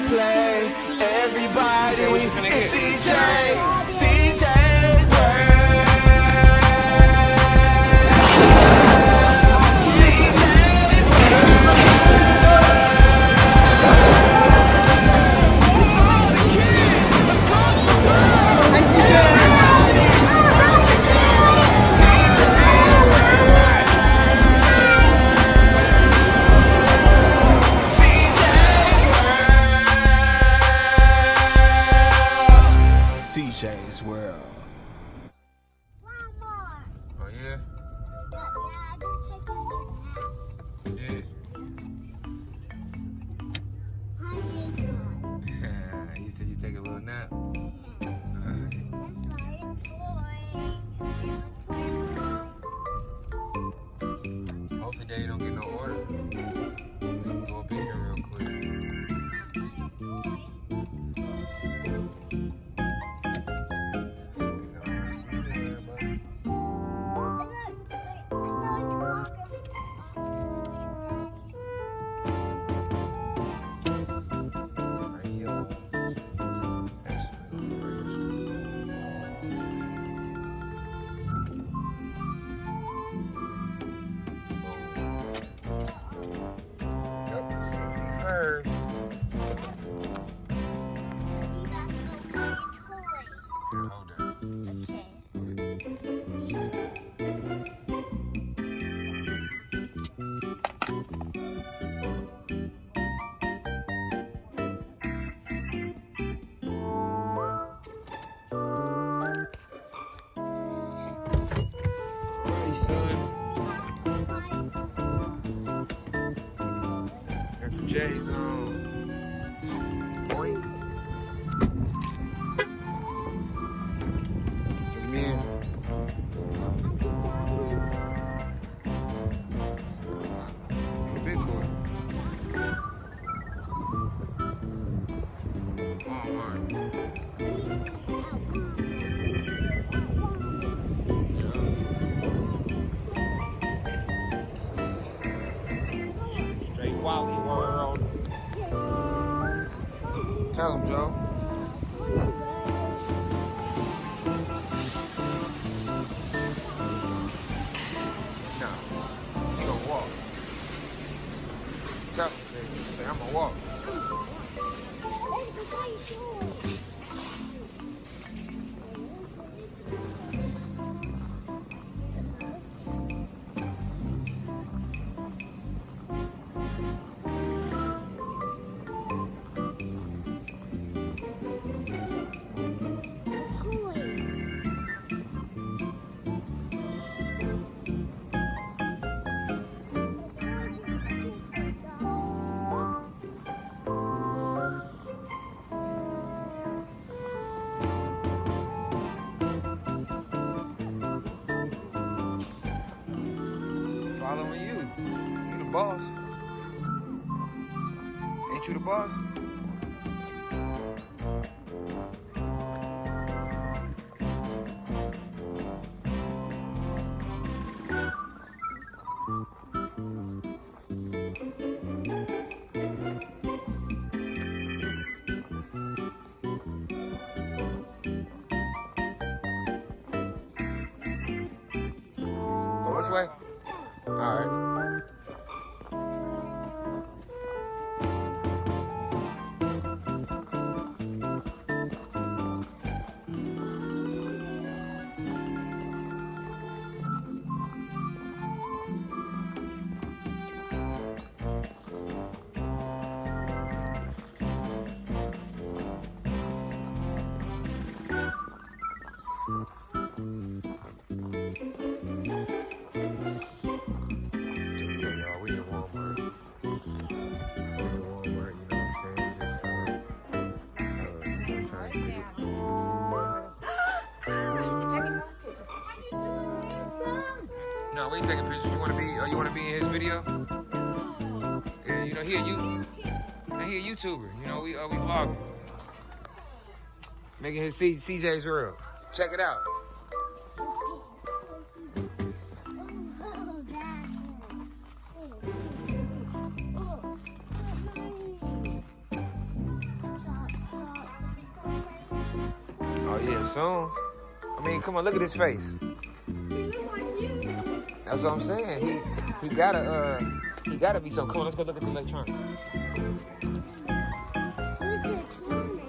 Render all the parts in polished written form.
play. Everybody, it's CJ's world. CJ's world. One more. Oh yeah? Yeah, just take a little nap. Yeah. You said you take a little nap. Alright. That's not a toy. Hopefully Daddy don't get no order. We can go up in here real quick. First. Here, hold that. Hey, son. Got your J's on. Boink. Amen. You a big boy. Walmart. Straight Wally World. Tell him, Joe. No, he gonna walk. Tell him, say I'm gonna walk. Following you. You the boss. Ain't you the boss? Go which way? All right. No, we ain't taking pictures. You wanna be in his video? Yeah, you know, he a YouTuber. You know, we vlogging. Making his CJ's World. Check it out. Oh yeah, soon. I mean, come on, look at his face. That's what I'm saying. He gotta be so cool. Let's go look at the electronics. Who's the trainer?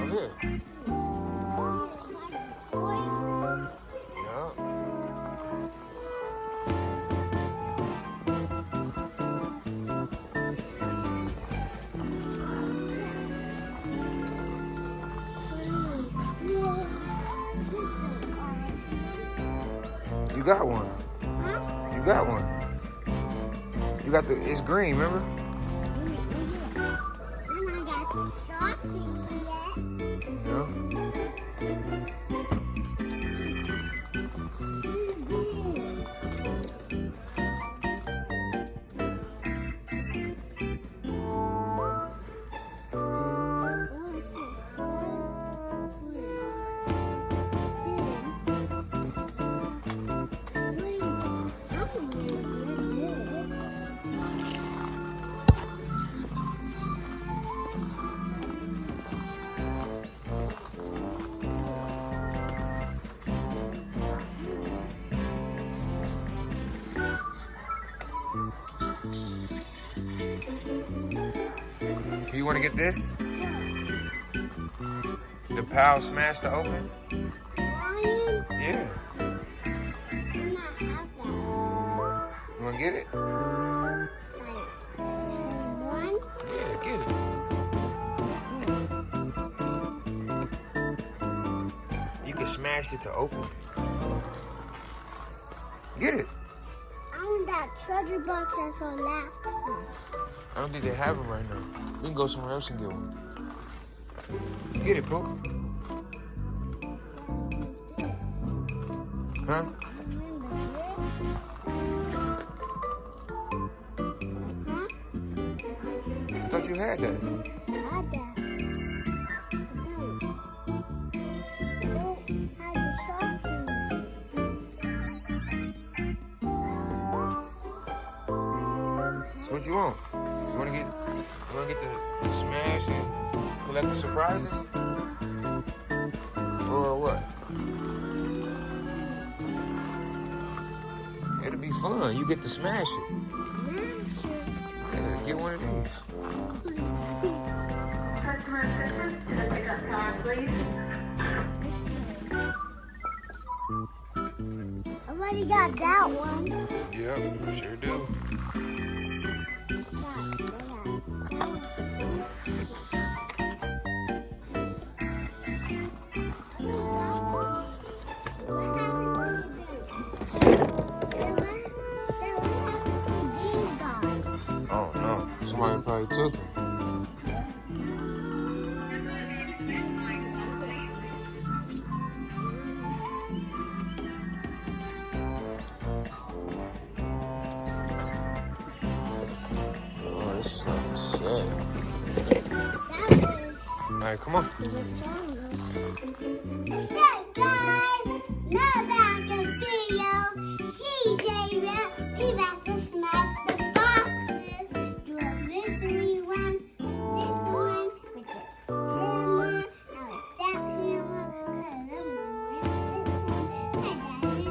Over here. Boys. Yeah. This is awesome. You got one. Huh? You got one. You got it's green, remember? And I got the Sharpie yet. Yeah. You want to get this? The PAL Smash to open? Lion? Yeah. I'm not have that. You want to get it? Like, one? Yeah, get it. You can smash it to open it. Get it. I want that treasure box that's on last time. I don't think they have them right now. We can go somewhere else and get one. Get it, Pooh. Huh? Remember this? Huh? I thought you had that. I had that. I don't have the Sharpie. So what you want? You wanna get the smash and collect the surprises? Or what? It'll be fun. You get to smash it. Smash it. Yeah, get one of these. Customer assistance to the pickup car, please. I already got that one. Yep, sure do. Oh no, somebody probably took them. Oh, this is like sad. Alright, come on. What's up, guys? Now back in video. CJ will be back to smash the boxes. Do a mystery one, this one with this hammer, now with that hammer, because I'm going to this one. Hi, Daddy.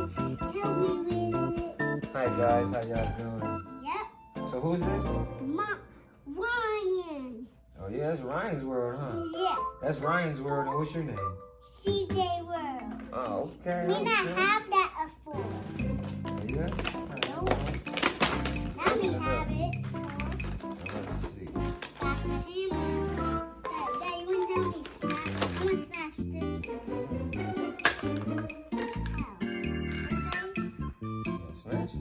Help me with it. Hi guys, how y'all doing? Yep. So who's this? Ryan. Oh yeah, that's Ryan's World, huh? Yeah. That's Ryan's World, and what's your name? CJ World. Oh, okay. We not okay. have that before. Yeah? Nope. Now we have it. Let's see. Got the hammer. Daddy, you want to help me smash? I'm going to smash this one. Smash it.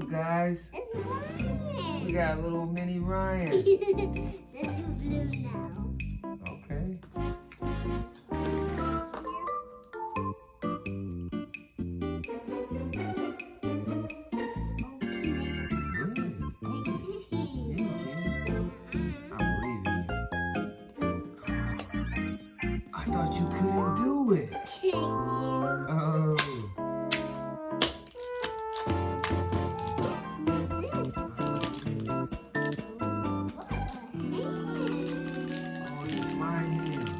Look, guys. It's We Ryan. got a little mini Ryan. Let's do blue now. Okay. Good. Yeah, you can. I believe in you. I thought you couldn't do it. Thank you. Oh. Oh, it's my hand.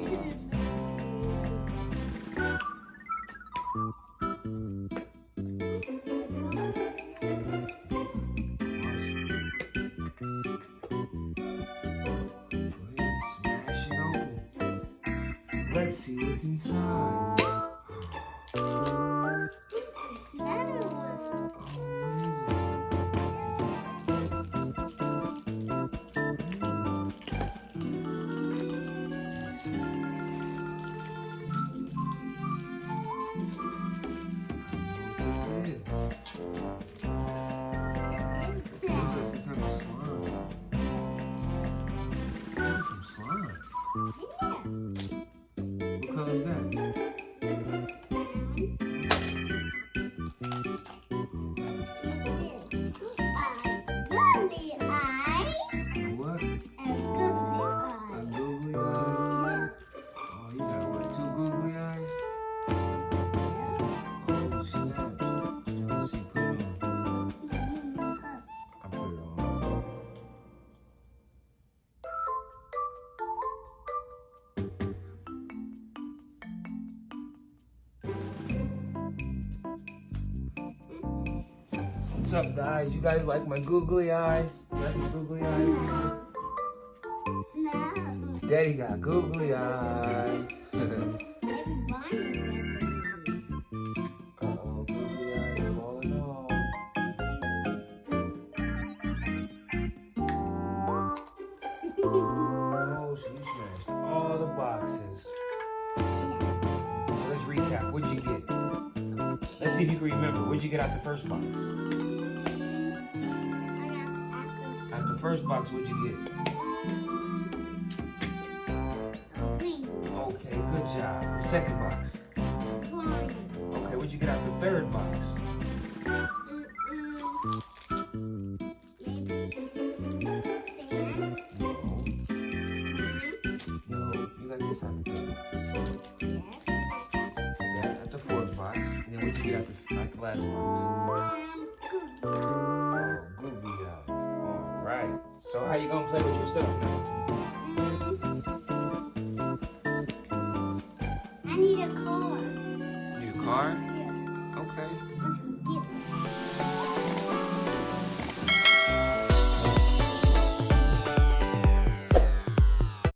Yeah. Smash it open. Let's see what's inside. Oh, what is it? What's this? Looks like some type of slime. Look at some slime. What color is that? What? A googly eye? Oh, you got what? 2 googly eyes? Oh, snap. Let's see, put it on. I put it on. What's up, guys? You guys like my googly eyes? You like my googly eyes? Daddy got googly eyes. Uh-oh, googly eyes falling off. Oh, so you smashed all the boxes. So let's recap. What'd you get? Let's see if you can remember. What'd you get out the first box? Out the first box, what'd you get? Okay, good job. The second box. Okay, what'd you get out the third box? No, you got this out the third box. That at the fourth box. And then what'd you get out the last box? Oh, googly eyes. All right. So how you gonna play with your stuff now?